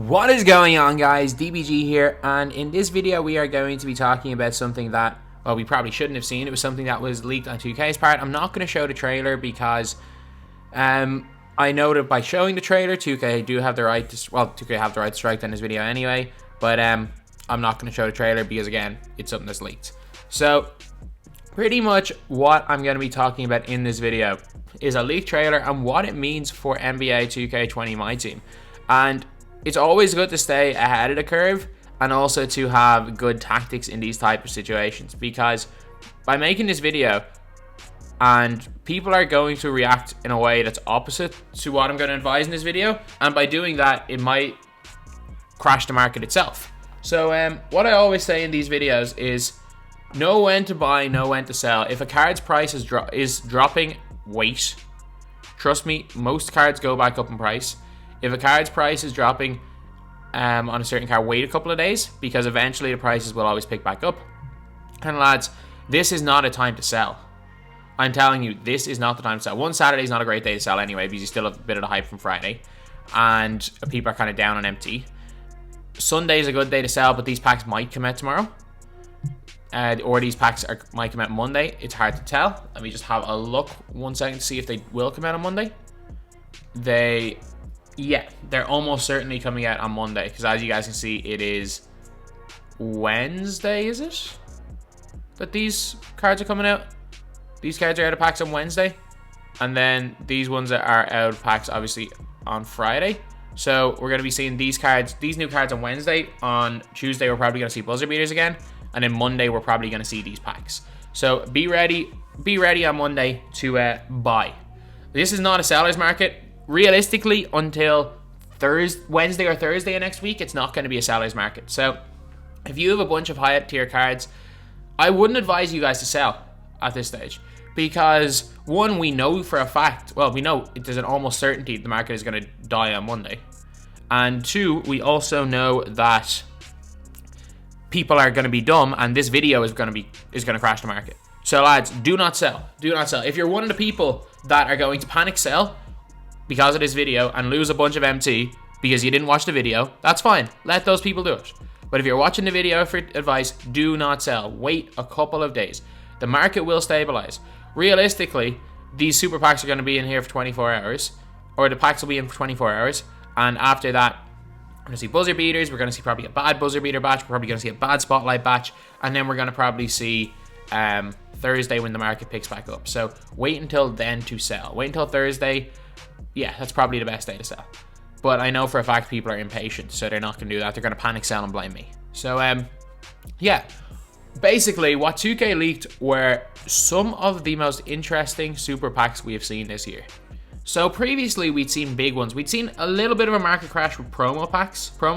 What is going on, guys? DBG here, and in this video we are going to be talking about something that, well, we probably shouldn't have seen. It was something that was leaked on 2K's part. I'm not going to show the trailer because I know that by showing the trailer, 2K do have the right to, well, 2K have the right to strike down this video anyway, but I'm not going to show the trailer because, again, it's something that's leaked. So pretty much what I'm going to be talking about in this video is a leaked trailer and what it means for NBA 2K20 MyTEAM. And it's always good to stay ahead of the curve and also to have good tactics in these type of situations, because by making this video and people are going to react in a way that's opposite to what I'm going to advise in this video, and by doing that it might crash the market itself. So what I always say in these videos is know when to buy, know when to sell. If a card's price is dropping, wait. Trust me, most cards go back up in price. If a card's price is dropping on a certain card, wait a couple of days, because eventually the prices will always pick back up. And lads, this is not a time to sell. I'm telling you, this is not the time to sell. One Saturday is not a great day to sell anyway, because you still have a bit of the hype from Friday, and people are kind of down on MT. Sunday is a good day to sell, but these packs might come out tomorrow. Or these packs might come out Monday. It's hard to tell. Let me just have a look 1 second to see if they will come out on Monday. Yeah, they're almost certainly coming out on Monday, because as you guys can see, it is Wednesday, is it? That these cards are coming out? These cards are out of packs on Wednesday, and then these ones are out of packs obviously on Friday. So we're going to be seeing these new cards on Wednesday. On Tuesday we're probably going to see buzzer beaters again, and then Monday we're probably going to see these packs. So be ready on Monday to buy. This is not a seller's market. Realistically, until Wednesday or Thursday of next week, it's not going to be a seller's market. So if you have a bunch of high tier cards, I wouldn't advise you guys to sell at this stage, because one, we know for a fact, well, we know there's an almost certainty the market is going to die on Monday, and two, we also know that people are going to be dumb and this video is going to crash the market. So lads, do not sell. Do not sell. If you're one of the people that are going to panic sell because of this video and lose a bunch of MT because you didn't watch the video, that's fine. Let those people do it. But if you're watching the video for advice, do not sell. Wait a couple of days. The market will stabilize. Realistically, these super packs are going to be in here for 24 hours, or the packs will be in for 24 hours, and after that, we're going to see buzzer beaters. We're going to see probably a bad buzzer beater batch. We're probably going to see a bad spotlight batch, and then we're going to probably see Thursday when the market picks back up. So wait until then to sell. Wait until Thursday. Yeah, that's probably the best day to sell. But I know for a fact people are impatient, so they're not going to do that. They're going to panic sell and blame me. So, yeah. Basically, what 2K leaked were some of the most interesting super packs we have seen this year. So previously, we'd seen big ones. We'd seen a little bit of a market crash with promo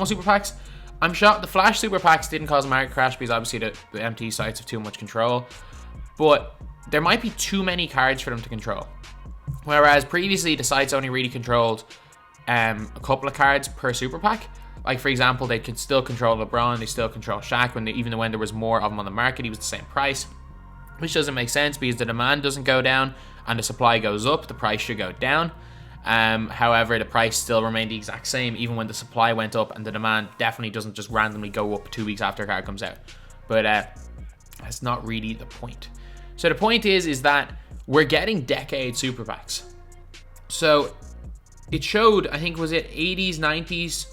super packs. I'm shocked the Flash super packs didn't cause a market crash because obviously the MT sites have too much control. But there might be too many cards for them to control. Whereas previously the sites only really controlled a couple of cards per super pack. Like for example, they could still control LeBron, they still control Shaq, even when there was more of them on the market, he was the same price. Which doesn't make sense because the demand doesn't go down and the supply goes up, the price should go down. However, the price still remained the exact same even when the supply went up, and the demand definitely doesn't just randomly go up 2 weeks after a card comes out. But that's not really the point. So the point is that we're getting decade super packs. So it showed, I think, was it 80s, 90s?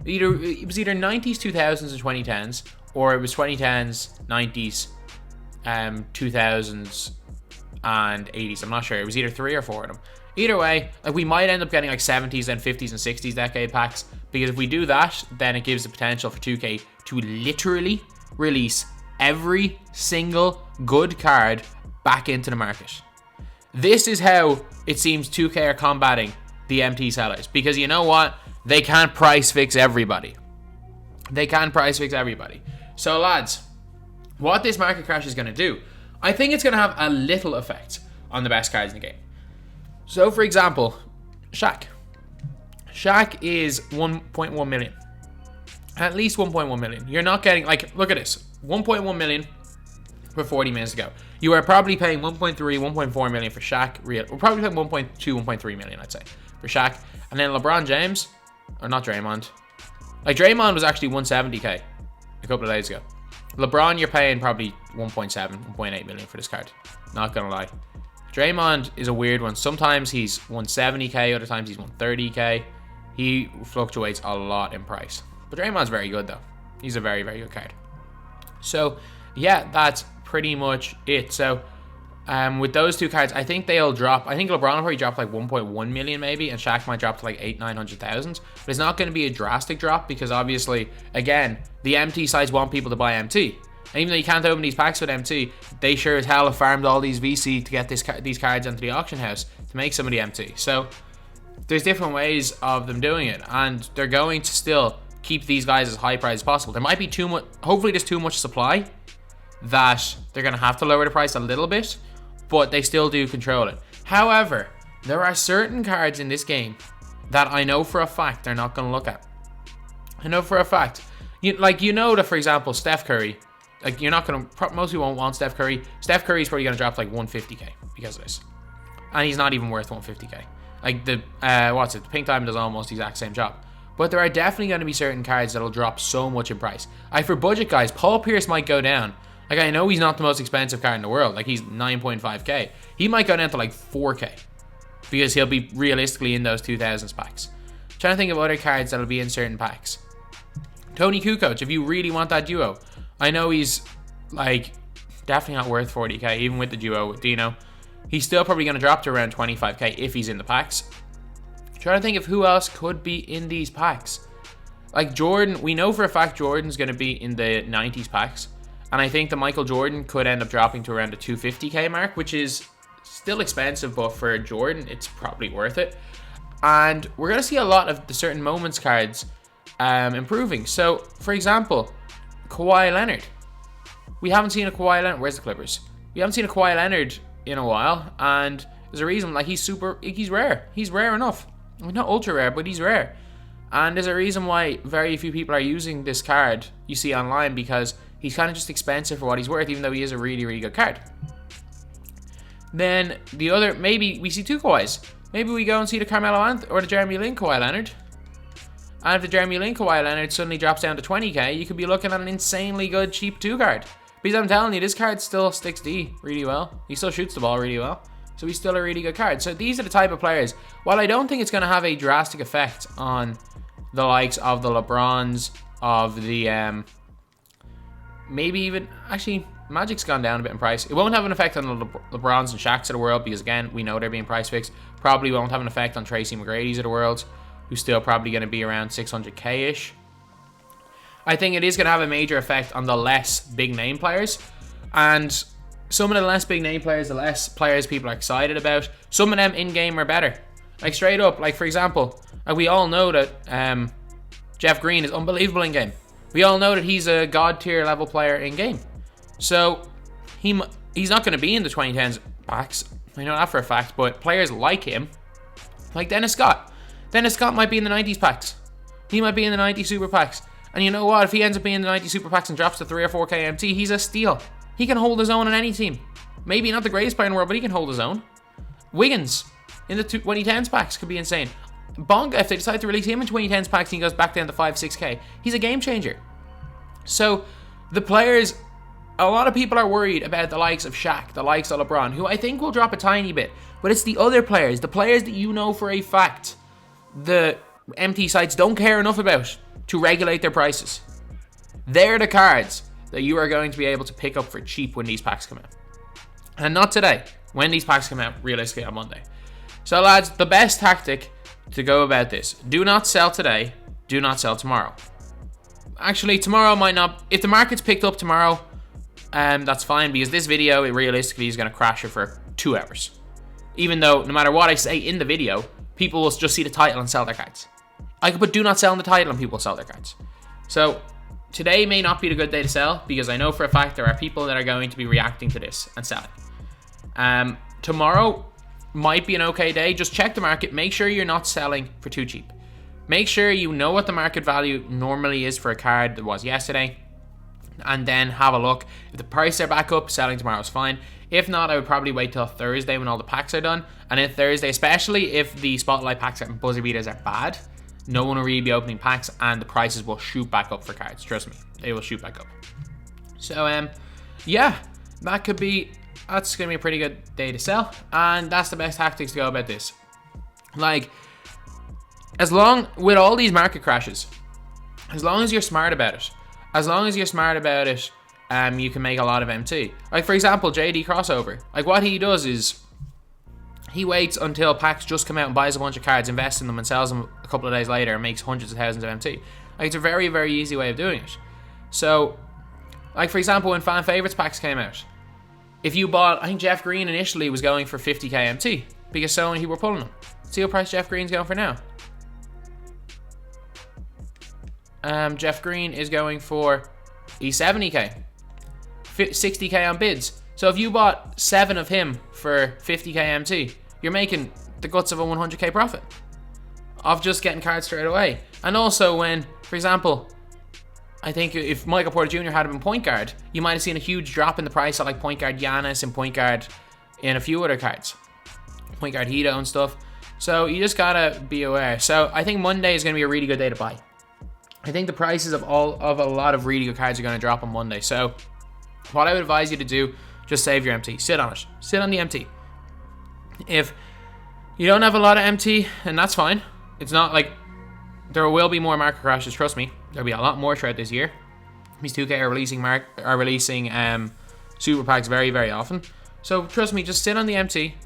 It was either 90s, 2000s, and 2010s, or it was 2010s, 90s, 2000s, and 80s. I'm not sure. It was either 3 or 4 of them. Either way, like, we might end up getting like 70s and 50s and 60s decade packs, because if we do that, then it gives the potential for 2K to literally release every single good card back into the market. This is how it seems 2K are combating the MT sellers, because you know what? They can't price fix everybody. They can't price fix everybody. So lads, what this market crash is going to do, I think it's going to have a little effect on the best cards in the game. So for example, Shaq. Shaq is 1.1 million. At least 1.1 million. You're not getting, like, look at this. 1.1 million for 40 minutes ago. You are probably paying 1.3, 1.4 million for Shaq. We're probably paying 1.2, 1.3 million, I'd say, for Shaq. And then LeBron James, or not Draymond, Like, Draymond was actually 170k a couple of days ago. LeBron, you're paying probably 1.7, 1.8 million for this card. Not gonna lie. Draymond is a weird one. Sometimes he's 170k, other times he's 130k. He fluctuates a lot in price. But Draymond's very good, though. He's a very, very good card. So, yeah, that's pretty much it. So, with those two cards, I think they'll drop. I think LeBron will probably drop like 1.1 million maybe, and Shaq might drop to like 800,000-900,000. But it's not going to be a drastic drop because obviously, again, the MT sites want people to buy MT. And even though you can't open these packs with MT, they sure as hell have farmed all these VC to get these cards into the auction house to make some of the MT. So there's different ways of them doing it, and they're going to still keep these guys as high price as possible. There might be too much. Hopefully, there's too much supply that they're going to have to lower the price a little bit, but they still do control it. However, there are certain cards in this game that I know for a fact they're not going to look at. I know for a fact. You know that, for example, Steph Curry. Like, you're not going to... Most people won't want Steph Curry. Steph Curry's probably going to drop like 150k because of this. And he's not even worth 150k. Like, the Pink Diamond does almost the exact same job. But there are definitely going to be certain cards that'll drop so much in price. For budget guys, Paul Pierce might go down. Like, I know he's not the most expensive card in the world. Like, he's 9.5k. He might go down to like 4k. Because he'll be realistically in those 2000s packs. I'm trying to think of other cards that'll be in certain packs. Tony Kukoc, if you really want that duo. I know he's, like, definitely not worth 40k, even with the duo with Dino. He's still probably going to drop to around 25k if he's in the packs. I'm trying to think of who else could be in these packs. Like, Jordan, we know for a fact Jordan's going to be in the 90s packs. And I think the Michael Jordan could end up dropping to around the 250k mark, which is still expensive, but for Jordan, it's probably worth it. And we're going to see a lot of the certain moments cards improving. So, for example, Kawhi Leonard. We haven't seen a Kawhi Leonard. Where's the Clippers? We haven't seen a Kawhi Leonard in a while, and there's a reason. Like, he's rare. He's rare enough. I mean, not ultra rare, but he's rare. And there's a reason why very few people are using this card you see online, because he's kind of just expensive for what he's worth, even though he is a really, really good card. Then the other, maybe we see two Kawhis. Maybe we go and see the Carmelo Anthony or the Jeremy Lin Kawhi Leonard. And if the Jeremy Lin Kawhi Leonard suddenly drops down to 20k, you could be looking at an insanely good cheap 2 card. Because I'm telling you, this card still sticks D really well. He still shoots the ball really well. So he's still a really good card. So these are the type of players. While I don't think it's going to have a drastic effect on the likes of the LeBrons, of the... maybe even... Actually, Magic's gone down a bit in price. It won't have an effect on the LeBrons and Shaqs of the world, because again, we know they're being price fixed. Probably won't have an effect on Tracy McGrady's of the world, who's still probably going to be around 600k-ish. I think it is going to have a major effect on the less big name players. And some of the less big name players, the less players people are excited about, some of them in-game are better. Like, straight up, like, for example, we all know that Jeff Green is unbelievable in-game. We all know that he's a god-tier level player in-game. So, he's not going to be in the 2010s packs. I know that for a fact, but players like him, like Dennis Scott. Dennis Scott might be in the 90s packs. He might be in the 90 super packs. And you know what? If he ends up being in the 90 super packs and drops to 3 or 4k MT, he's a steal. He can hold his own on any team. Maybe not the greatest player in the world, but he can hold his own. Wiggins in the 2010s packs could be insane. Bonga, if they decide to release him in 2010s packs and he goes back down to 5, 6k, he's a game changer. So, the players... A lot of people are worried about the likes of Shaq, the likes of LeBron, who I think will drop a tiny bit. But it's the other players, the players that you know for a fact the MT sites don't care enough about to regulate their prices. They're the cards that you are going to be able to pick up for cheap when these packs come out. And not today, when these packs come out, realistically on Monday. So lads, the best tactic to go about this: do not sell today, do not sell tomorrow. Actually, tomorrow might not... If the market's picked up tomorrow, that's fine, because this video, it realistically is going to crash it for 2 hours. Even though, no matter what I say in the video, people will just see the title and sell their cards. I could put do not sell in the title and people will sell their cards. So, today may not be the good day to sell, because I know for a fact there are people that are going to be reacting to this and selling. Tomorrow might be an okay day. Just check the market. Make sure you're not selling for too cheap. Make sure you know what the market value normally is for a card that was yesterday. And then have a look. If the prices are back up, selling tomorrow is fine. If not, I would probably wait till Thursday when all the packs are done. And then Thursday, especially if the spotlight packs and buzzer beaters are bad, no one will really be opening packs, and the prices will shoot back up for cards. Trust me, they will shoot back up. So yeah, that's gonna be a pretty good day to sell, and that's the best tactics to go about this. Like, with all these market crashes, as long as you're smart about it, you can make a lot of MT. Like, for example, JD Crossover. Like, what he does is he waits until packs just come out and buys a bunch of cards, invests in them, and sells them a couple of days later and makes hundreds of thousands of MT. Like, it's a very, very easy way of doing it. So, like, for example, when fan favorites packs came out, if you bought, I think Jeff Green initially was going for 50k MT because so many people were pulling them. See what price Jeff Green's going for now. Jeff Green is going for 70k, 60k on bids. So if you bought 7 of him for 50k MT, you're making the guts of a 100k profit of just getting cards straight away. And also when, for example, I think if Michael Porter Jr. had been point guard, you might have seen a huge drop in the price of like point guard Giannis and point guard in a few other cards, point guard Hito and stuff. So you just gotta be aware. So I think Monday is gonna be a really good day to buy. I think the prices of a lot of really good cards are gonna drop on Monday. So what I would advise you to do, just save your MT, sit on it, sit on the MT. If you don't have a lot of MT, and that's fine. It's not like there will be more market crashes. Trust me, there'll be a lot more throughout this year. These 2K are releasing super packs very, very often. So trust me, just sit on the MT.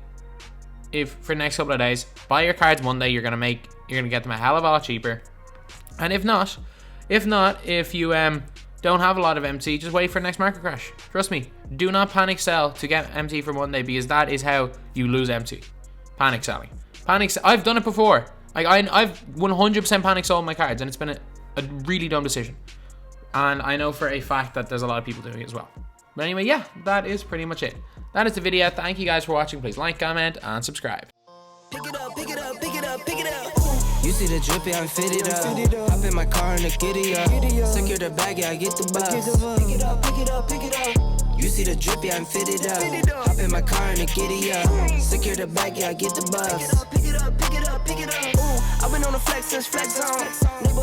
If for the next couple of days, buy your cards Monday, you're gonna get them a hell of a lot cheaper. And if you don't have a lot of MT, just wait for the next market crash. Trust me, do not panic sell to get MT for Monday, because that is how you lose MT. Panic selling. I've done it before. Like, I've 100% panic sold my cards, and it's been a really dumb decision. And I know for a fact that there's a lot of people doing it as well. But anyway, yeah, that is pretty much it. That is the video. Thank you guys for watching. Please like, comment, and subscribe. Pick it up, pick it up, pick it up, pick it up. You see the drippy, I'm fitted up. Hop in my car and the giddy up. Secure the bag, yeah, I get the bus. Pick it up, pick it up, pick it up. You see the drippy, I'm fitted up. Hop in my car and the giddy up. Secure the bag, yeah, I get the bus. Pick it up, pick it up, pick it up, pick it up. I've been on the flex since flex zone.